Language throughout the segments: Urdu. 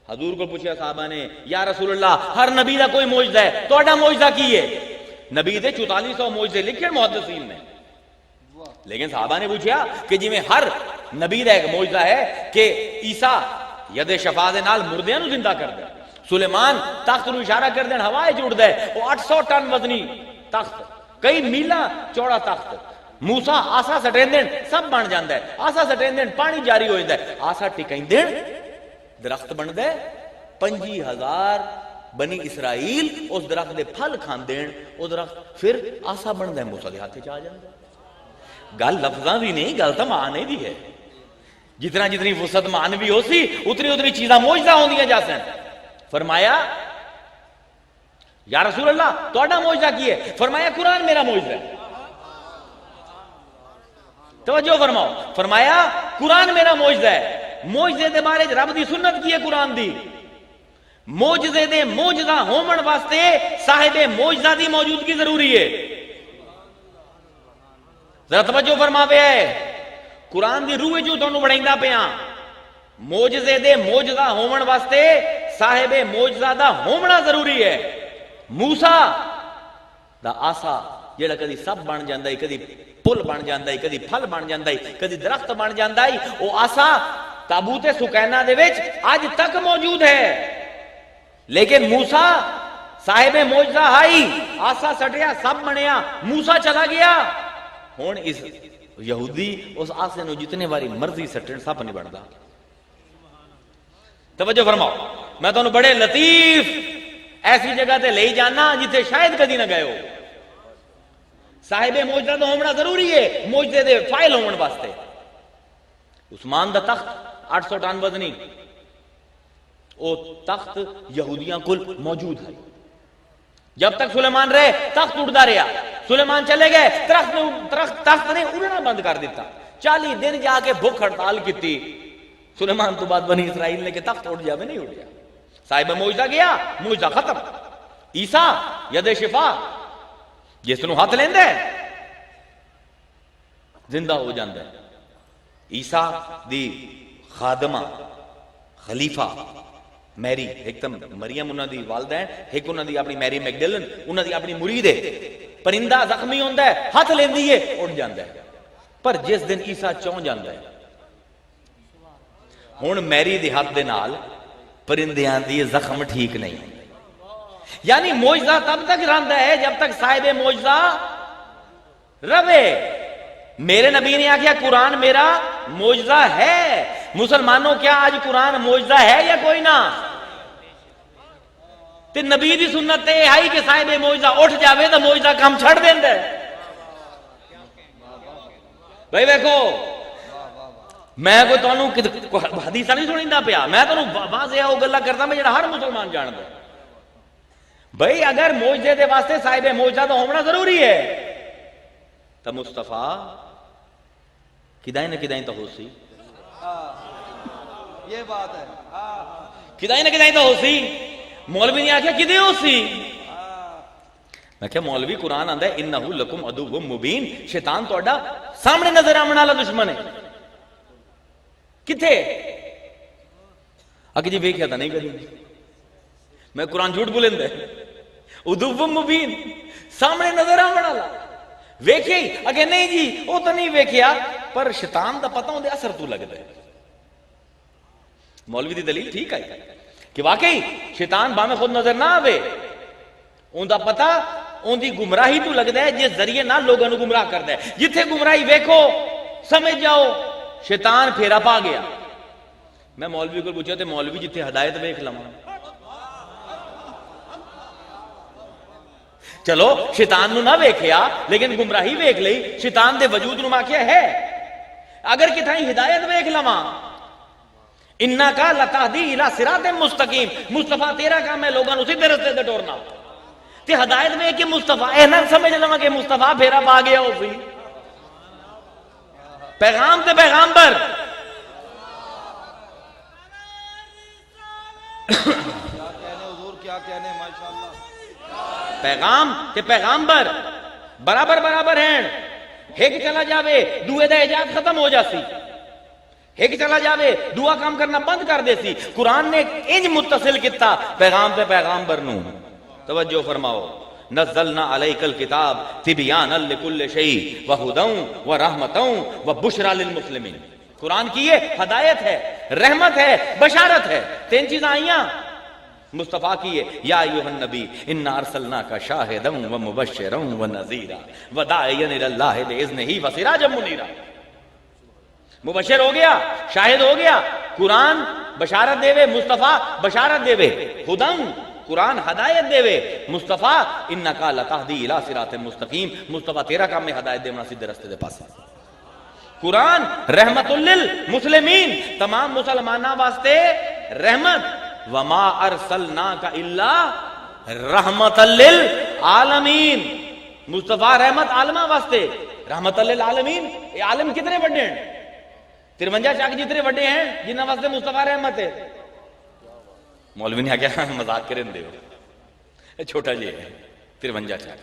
حضور کو پوچھا صحابہ نے یا رسول اللہ ہر نبی دا کوئی معجزہ ہے تہاڈا معجزہ کی ہے؟ نبی دے 4400 معجزے لکھے محدثین نے، لیکن صحابہ نے پوچھا کہ جی میں ہر نبی دا ایک معجزہ ہے کہ عیسیٰ ید شفا دے نال مردیاں نو زندہ کر دے، سلیمان تخت نو اشارہ کر دین ہوا وچ اڑدا ہے، وہ 800 ٹن وزنی تخت، کئی میلاں چوڑا تخت، موسیٰ آسا سٹین دین سب بن جاندا ہے، آسا سٹین دین پانی جاری ہو جاندا ہے، آسا ٹکائیں دین درخت بندا ہے، 25,000 بنی اسرائیل اس درخت دے پھل کھان دین، وہ درخت پھر آسا بندا ہے، موسیٰ دے ہاتھ وچ آ جاندا ہے۔ گل لفظاں بھی نہیں، گل تو معنی بھی ہے، جتنا جتنی وسعت معنوی ہو سی اتنی اتنی چیزاں معجزہ ہوندیاں جا سن۔ فرمایا یا رسول اللہ تہاڈا معجزہ کی ہے؟ فرمایا قرآن میرا معجزہ ہے۔ توجہ فرماؤ، فرمایا قرآن میرا معجزہ ہے۔ معجزے دے بارے رب دی سنت کی ہے قرآن دی، معجزے دے معجزہ ہومن واسطے صاحب معجزہ دی موجودگی ضروری ہے۔ ذرا توجہ فرما پہ ہے، قرآن دی روح جو تانوں بڑھائندا پیاں، معجزے دے معجزہ ہومن واسطے صاحب معجزہ دا ہومنا ضروری ہے۔ موسیٰ دا آسا جڑا کدی سب بن جاندا ہے، کدی پل بن جاندا ہے، کدی پھل بن جاندا ہے، کدی درخت بن جاندا ہے، وہ آسا تابوت سکینہ دے وچ اج تک موجود ہے۔ لیکن موسیٰ صاحب معجزہ آئی، آسا سٹیا سب بنیا، موسیٰ چلا گیا، ہن اس یہودی اس آسے نو جتنے باری مرضی سٹن سب نہیں بنتا۔ توجہ فرماؤ، میں تانوں بڑے لطیف ایسی جگہ تے لے جانا جتھے شاید کدی نہ گئے ہو۔ صاحب معجزہ تو ہونا ضروری ہے معجزے دے فائل ہون واسطے۔ عثمان دا تخت 800 ٹن وزنی، وہ تخت یہودیاں کل موجود ہے، جب تک سلیمان رہے تخت اڑتا رہا، سلیمان چلے گئے تخت نے اڑنا بند کر دیتا، 40 دن جا کے بھوک ہڑتال کی، سلیمان تو بعد بنی اسرائیل نے کہ تخت اڑ جائے، نہیں اڑیا، صاحب معجزہ گیا، معجزہ ختم۔ عیسیٰ ید شفا جس نو ہاتھ لیندے زندہ ہو جاندے۔ عیسیٰ دی خادمہ خلیفہ میری، ایک تم مریم انہاں دی والدہ ہے، ایک انہاں دی اپنی میری میگڈلن انہاں دی اپنی مرید ہے، پرندہ زخمی ہوندا ہے ہاتھ لیندی ہے اڑ جاندا ہے، پر جس دن عیسیٰ چون جاندا ہے ہن میری دی ہاتھ دے نال پرندیاں دی زخم ٹھیک نہیں، یعنی معجزہ تب تک رہندا ہے جب تک صاحب معجزہ رہے۔ میرے نبی نے آخیا قرآن میرا معجزہ ہے، مسلمانوں کیا آج قرآن معجزہ ہے یا کوئی نہ؟ تے نبی دی سنت تے آئی کہ صاحب معجزہ اٹھ جاوے تو معجزہ کام چھڑ دیندا ہے۔ بھائی دیکھو میں کوئی تانوں حدیث نہیں سنیندا پیا، میں تانوں واضح او گلاں کردا میں جڑا ہر مسلمان جاندا ہے۔ بھائی اگر معجزے دے واسطے صاحب معجزہ تو ہونا ضروری ہے تو مصطفیٰ کدائیں نہ کدائیں تو ہو سی، یہ بات ہے، کدائیں نہ کدائیں تو ہو سی۔ مولوی نے آخیا کدے ہو سی؟ میں کہا مولوی قرآن آندا ہے انہو لکم عدو مبین، شیطان تہاڈا سامنے نظر آمنے والا دشمن ہے۔ کتھے؟ آگے جی ویکھیا تھا نہیں کدی، میں قرآن جھوٹ بولیندا ہے، عدو مبین سامنے نظر آمنے والا ویکھیا ہی اگے نہیں جی وہ تو نہیں ویکھیا، پر شیطان دا پتہ ہوندے اثر تو لگدا ہے۔ مولوی دی دلیل ٹھیک ہے کہ واقعی شیطان باہمیں خود نظر نہ آوے، ان دا پتہ ان دی گمراہی تو لگدا ہے جس ذریعے نہ لوگوں کو گمراہ کردا ہے۔ جتھے گمراہی ویکھو سمجھ جاؤ شیطان پھیرا پا گیا۔ میں مولوی کو پوچھا تے مولوی جتھے ہدایت ویکھ لواں، چلو شیطان نو نہ ویکھیا لیکن گمراہی ویکھ لئی، شیطان دے وجود نو ماکیا ہے، اگر کتھائیں ہدایت ویکھ لواں، انکا لتہدی الی صراط مستقیم، مصطفیٰ تیرا کام ہے لوگاں نو سیدھے رستے تے ٹورنا، تے ہدایت میں کہ مصطفیٰ اے نہ سمجھ لواں کہ مصطفیٰ پھیرا پا گیا ہو سی، پیغام تے پیغامبر کیا کہنے حضور، کیا کہنے، ماشاءاللہ، پیغام تے پیغامبر برابر برابر ہیں، ایک چلا جاوے دوے دا ایجاد ختم ہو جاسی، ایک چلا جاوے دعا کام کرنا بند کر دے سی. قرآن نے انج متصل کیتا پیغام تے پیغامبر نو. توجہ فرماؤ. نزلنا علیک الکتاب تبیانا لکل شیء وہدی ورحمۃ وبشریٰ للمسلمین. قرآن کی یہ ہدایت ہے، رحمت ہے، بشارت ہے. تین چیزیں آئیاں مصطفیٰ کی ہے. یا ایھا النبی انا ارسلناک شاہدا ومبشرا ونذیرا وداعیا الی اللہ باذنہ وسراجا منیرا. مبشر ہو گیا، شاہد ہو گیا. قرآن بشارت دے وے، مصطفیٰ بشارت دے وے. ہدن قرآن ہدایت دے وے، مصطفیٰ انک لتہدی الی صراط مستقیم. مصطفیٰ تیرا کام ہے ہدایت دینا سیدھے رستے دے پاسے. قرآن رحمت للمسلمین، تمام مسلمانوں واسطے رحمت. وما ارسلناک الا رحمت للعالمین. مصطفیٰ رحمت عالمہ واسطے، رحمت للعالمین. یہ عالم کتنے بڑے ہیں؟ 53 چاک جتنے بڑے ہیں جنہاں واسطے مصطفیٰ رحمت ہے. مولوی نے کیا مذاق کریں دے چھوٹا جی ہے 53 چاک،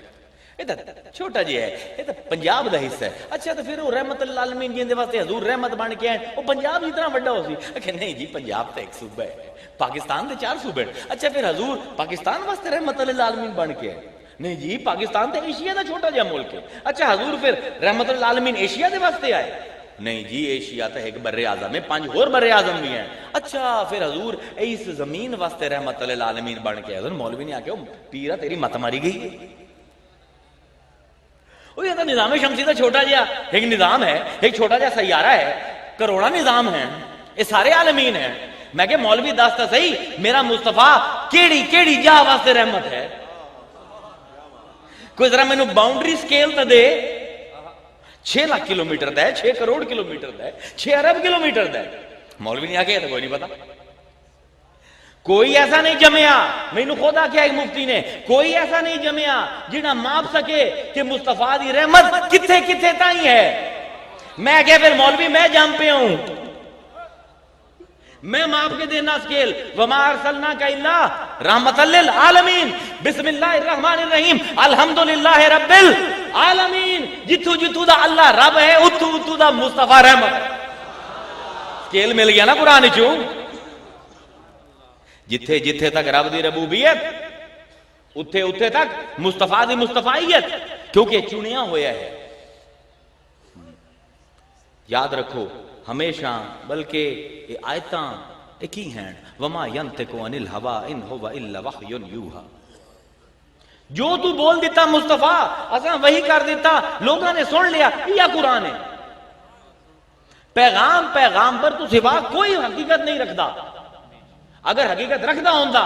یہ تو چھوٹا جی ہے، یہ تو پنجاب دا حصہ ہے. اچھا تو پھر وہ رحمت للعالمین جن دے واسطے حضور رحمت بن کے ہیں، وہ پنجاب جتنا بڑا ہو سی. کہ نہیں جی پنجاب تو ایک صوبہ ہے، پاکستان دے 4 صوبے. اچھا پھر حضور پاکستان واسطے رحمت للعالمین بن کے ہیں؟ نہیں جی پاکستان تو ایشیا دا چھوٹا جہا ملک ہے. اچھا حضور پھر رحمت للعالمین ایشیا دے واسطے آئے؟ نہیں جی ایشیا تو ایک بر اعظم ہے، 5 اور بر اعظم بھی ہیں. اچھا پھر حضور اس زمین واسطے رحمت للعالمین بن کے. حضور مولوی نے آ کے پیرا تیری مت ماری گئی. وہ یہ تو نظام شمسی تو چھوٹا جہا ایک نظام ہے، ایک چھوٹا جہا سیارہ ہے، کروڑا نظام ہے، یہ سارے عالمین ہیں. میں کہ مولوی داستا صحیح میرا مصطفیٰ کیڑی جہاں واسطے رحمت ہے؟ کوئی ذرا میں نے باؤنڈری سکیل تو دے. 6 لاکھ کلومیٹر دا ہے، 6 کروڑ کلومیٹر دا ہے، 6 ارب کلومیٹر دا ہے. مولوی نے آکے تو کوئی نہیں پتا. کوئی ایسا نہیں جمیا، میں نے خود آکھیا ایک مفتی نے، کوئی ایسا نہیں جمیا جنہا ماپ سکے کہ مصطفیٰ دی رحمت کتھے کتھے تائیں ہے. میں کہ پھر مولوی میں جم پہ ہوں، میں ماپ کے دینا سکیل. وما ارسلناک الا رحمت للعالمین. بسم اللہ الرحمن الرحیم الحمدللہ رب العالمین. جتھو جتھو دا اللہ رب ہے اتھو اتھو دا مصطفیٰ رحمت. سکیل مل گیا نا قرآن چوں. جتھے جتھے تک رب دی ربوبیت اتھے اتھے تک مصطفیٰ دی مصطفیت، کیونکہ چنیا ہویا ہے. یاد رکھو ہمیشہ، بلکہ یہ آیتاں ایک ہی ہیں. وما ینطق عن الہوا ان ہوا الا وحی یوحی. جو تو بول دیتا مصطفیٰ اساں وہی کر دیتا، لوگوں نے سن لیا. یہ قرآن ہے. پیغام پر تو سوا کوئی حقیقت نہیں رکھتا. اگر حقیقت رکھدا ہوندا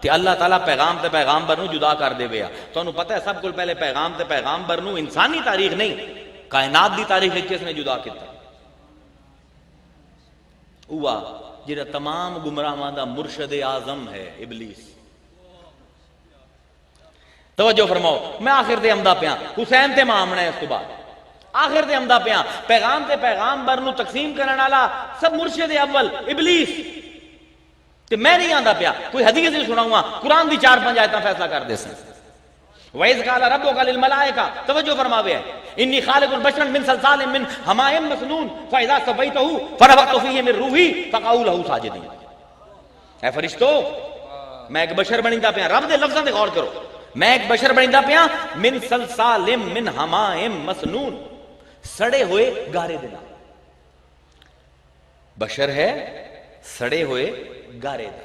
تے اللہ تعالیٰ پیغام تے پیغامبر نو جدا کر دے ویا. تانوں پتہ ہے سب کو پہلے پیغام تے پیغامبر نو انسانی تاریخ نہیں کائنات دی تاریخ وچ کس نے جدا کیتا؟ ہوا جڑا تمام گمراہاں دا مرشد اعظم ہے، ابلیس. توجہ فرماؤ. میں آخر تے آمدا پیاں، حسین تے ماں آمنا ہے اس تو بعد. آخر تے آمدا پیاں پیغام تے پیغامبر نو تقسیم کرن والا سب مرشد اول ابلیس. تے میں نہیں آندا پیا کوئی حدیث نہیں سناؤں گا، قرآن دی 4-5 آیتاں فیصلہ کر دے سن. وَإِذْ قَالَ رَبُّكَ لِلْمَلَائِكَةِ توجہ فرماوے ہے انی خالق بشرا من صلصال من حماء مسنون فاذا سویته فنفخت فیہ من روحی فقعوا له ساجدین. اے فرشتو میں ایک بشر بنیندا پیا، رب دے لفظاں تے غور کرو. میں ایک بشر بنیندا پیا من صلصال من حماء مسنون، سڑے ہوئے گارے دے نال. بشر ہے سڑے ہوئے گارے دا.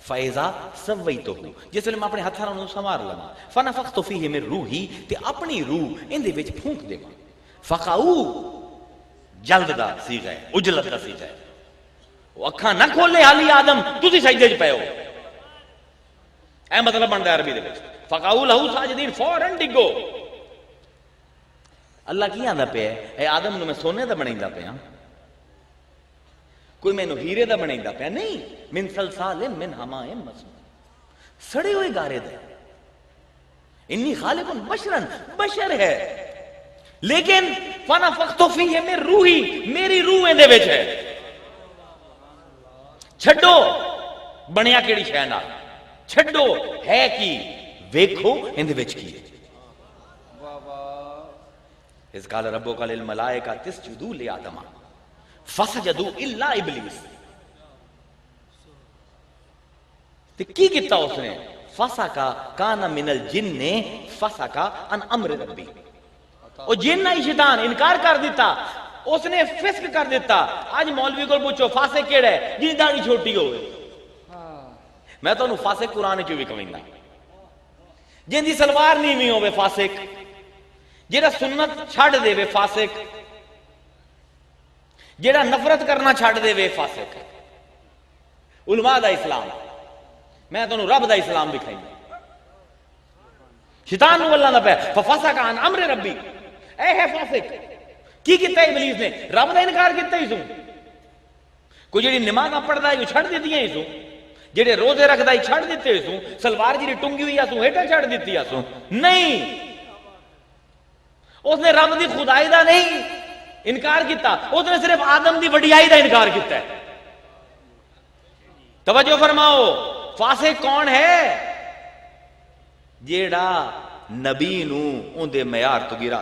فَإِذَا سَوَّيْتُهُ جس ویلے میں اپنے ہتھاں نال سنوار لواں. فَنَفَخْتُ فِيهِ مِن رُوحِي تے اپنی روح ان دے وچ پھونک دیواں. فَقَعُوا جلد دا صیغہ ہے، اجلت دا صیغہ ہے. وہ اکھاں نہ کھولے حالی آدم تسی سجدے وچ پئے ہو. اے مطلب بندا ہے عربی دے وچ. فَقَعُوا لَهُ ساجدین، فوراً ڈگو. اللہ کی آندا پیا اے آدم نو میں سونے دا بنیندا پیا، کوئی میں نو ہیرے دا بنیندا پیا نہیں. من صلصال من حماء مسنون، سڑے ہوئے گارے دے. انی خالق بشرا، بشر ہے لیکن فنفخت فیہ من روحی، میری روح اندے وچ ہے. چھڈو بنیا کیڑی شے نال، چھڈو ہے کی ویکھو اندے وچ کی. اذ قال ربک للملائکۃ اسجدوا لآدم فسجدوا الا ابلیس. تے کی کیتا اس نے؟ فسقا کان من الجن فسقا عن امر ربی. او جن آئی شیطان انکار کر دیتا, اس نے فسق کر دیتا. آج مولوی کو پوچھو فاسق کیڑا ہے؟ جی داڑھی چھوٹی ہوئے. میں تو انہوں فاسق قرآن چو بھی کمیندہ. جن دی سلوار نیویں ہوئے فاسق, جیڑا سنت چھاڑ دے وے فاسق, جیڑا نفرت کرنا چھاڑ دے وے فاسق. علماء دا اسلام, میں تو انہوں رب دا اسلام دکھائیں. شیطان نو اللہ نہ پہ ففسق عن امر ربی, اے ہے فاسق. کی کیتا ہے ابلیس نے؟ رب دا انکار کیتا ہی سو. کوئی جڑی نماز پڑھدا ہے وہ چھڑ دیتی ہیں سو, جڑے روزے رکھدا ہے چھڑ دیتے سو, سلوار جڑی ٹنگی ہوئی سو ہیٹا چھڑ دیتی سو. نہیں, اس نے رب دی خدائی دا نہیں انکار کیتا, اس نے صرف آدم دی وڈیائی دا انکار کیتا ہے. توجہ فرماؤ, فاسق کون ہے؟ جیڑا نبی نو اون دے معیار تو گرا.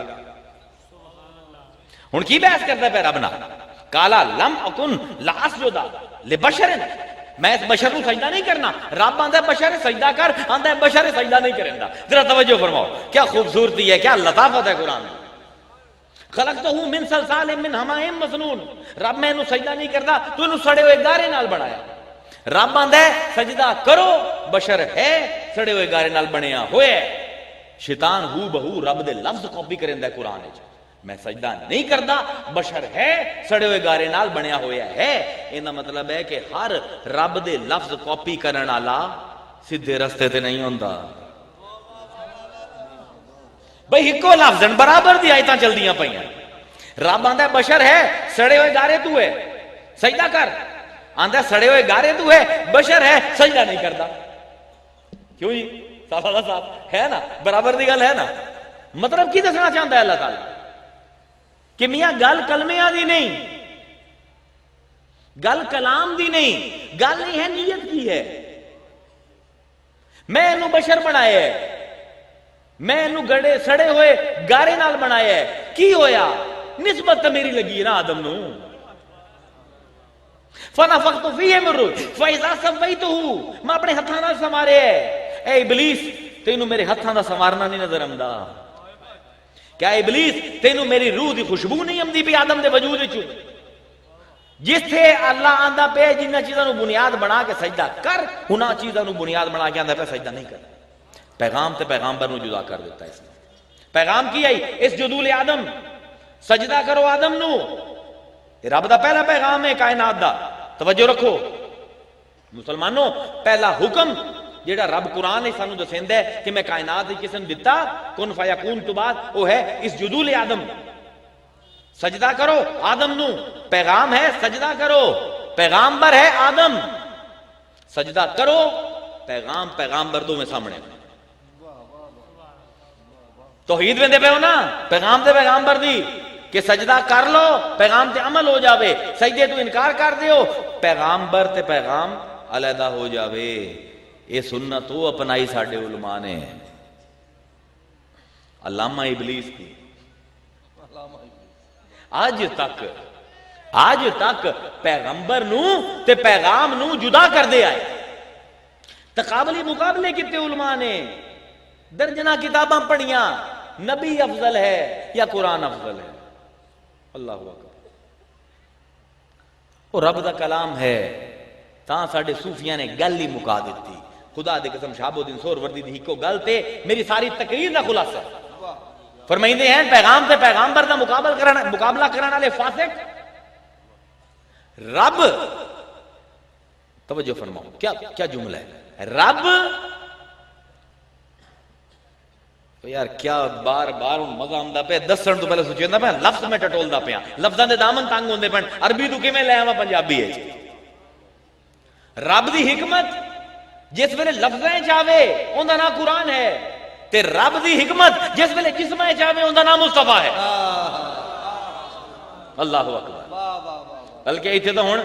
ہن کی بحث کرتا ہے رب نال؟ کالا لم اکن لاسجد لبشر, میں اس بشر کو سجدہ نہیں کرنا. رب آندا ہے بشر سجدہ کر, آندا ہے بشر سجدہ نہیں کرندا. ذرا توجہ فرماؤ, کیا خوبصورتی ہے, کیا لطافت ہے قرآن میں. خلقتہ من صلصال من حماء مسنون, رب میں انہوں سجدہ نہیں کرتا, تو انہوں سڑے ہوئے گارے نال بنایا. رب آندا ہے سجدہ کرو, بشر ہے سڑے ہوئے گارے نال بنیا ہوئے. شیطان ہو بہو رب دے لفظ کاپی کرندا ہے قرآن وچ. میں سجدہ نہیں کردا, بشر ہے سڑے ہوئے گارے نال بنیا ہویا ہے. ایندا مطلب ہے کہ ہر رب دے لفظ کاپی کرن والا سیدھے رستے تے نہیں ہوندا. بھئی ہکو لفظ برابر دی آیتاں چلدیاں پئیاں. رب آندا ہے بشر ہے سڑے ہوئے گارے تو ہے سجدہ کر, آندا ہے سڑے ہوئے گارے تو ہے, بشر ہے سجدہ نہیں کردا. کیوں جی صاحب ہے نا, برابر دی گل ہے نا. مطلب کی دسنا چاہتا ہے اللہ تعالی کہ میاں گل کلمیاں دی نہیں, گل کلام دی نہیں, گل نہیں ہے نیت کی ہے. میں انہوں بشر بنایا ہے, میں انہوں گڑے سڑے ہوئے گارے نال بنایا ہے. کی ہویا؟ نسبت تو میری لگی ہے نا آدم نو. فنفخت فیہ من روحی فاذا سویتہ, میں اپنے ہتھاں نال سنوارے ہے. اے ابلیس تینوں میرے ہتھاں دا سنوارنا نہیں نظر آندا؟ کیا ابلیس تینوں میری روح دی خوشبو نہیں آمدی بھی آدم دے وجود وچ؟ جس تھے اللہ آندا پہ جنہاں چیزاں نو بنیاد بنا کے سجدہ کر, انہاں چیزاں نو بنیاد بنا کے آندا پہ سجدہ نہیں کر. پیغام تے پیغامبر نو جدا کر دیتا ہے اس نے. پیغام کی آئی اس جدول آدم, سجدہ کرو آدم نو. یہ رب دا پہلا پیغام ہے کائنات دا. توجہ رکھو مسلمانوں, پہلا حکم جیڑا رب قرآن نے سانو دسیندا ہے کہ میں کائنات کی قسم دیتا کن فیکون تو بعد, وہ ہے اس جدول آدم. سجدہ کرو آدم نو, پیغام ہے سجدہ کرو, پیغامبر ہے آدم. سجدہ کرو, پیغام پیغامبر دو میں سامنے. توحید میں دے پہ ہو نا, پیغام تے پیغامبر دی کہ سجدہ کر لو, پیغام تے عمل ہو جاوے. سجدے تو انکار کر دیو, پیغامبر تے پیغام علیحدہ ہو جاوے. یہ سنت وہ اپنائی ساڈے علماء نے. علامہ ابلیس کی آج تک پیغمبر نو تے پیغام نو جدا کر دے آئے. تقابلی مقابلے کیتے علماء نے, درجنہ کتاباں پڑھیاں, نبی افضل ہے یا قرآن افضل ہے. اللہ اکبر. وہ رب دا کلام ہے, تاں ساڈے صوفیاں نے گل ہی مکا دیتی. خدا دے قسم شہاب الدین سہروردی دی ہکو گل تے میری ساری تقریر دا خلاصہ ہے. فرمائندے ہیں پیغام تے پیغامبر دا مقابلہ کرنے والے فاسق. رب, توجہ فرماؤ کیا جملہ ہے. رب یار کیا بار بار مزہ آندا پہ دسن تو پہلے سوچیندہ پہ لفظ میں ٹٹولدا پیا, لفظاں دے دامن تنگ ہوندے پن. عربی تو کیویں لے آواں پنجابی وچ؟ رب دی حکمت جس ویلے لفظاں چاہے اوندا نام قرآن ہے, تے رب دی حکمت جس ویلے جسماں چاہے اوندا نام مصطفیٰ ہے. اللہ اکبر. بلکہ ایتھے تو ہن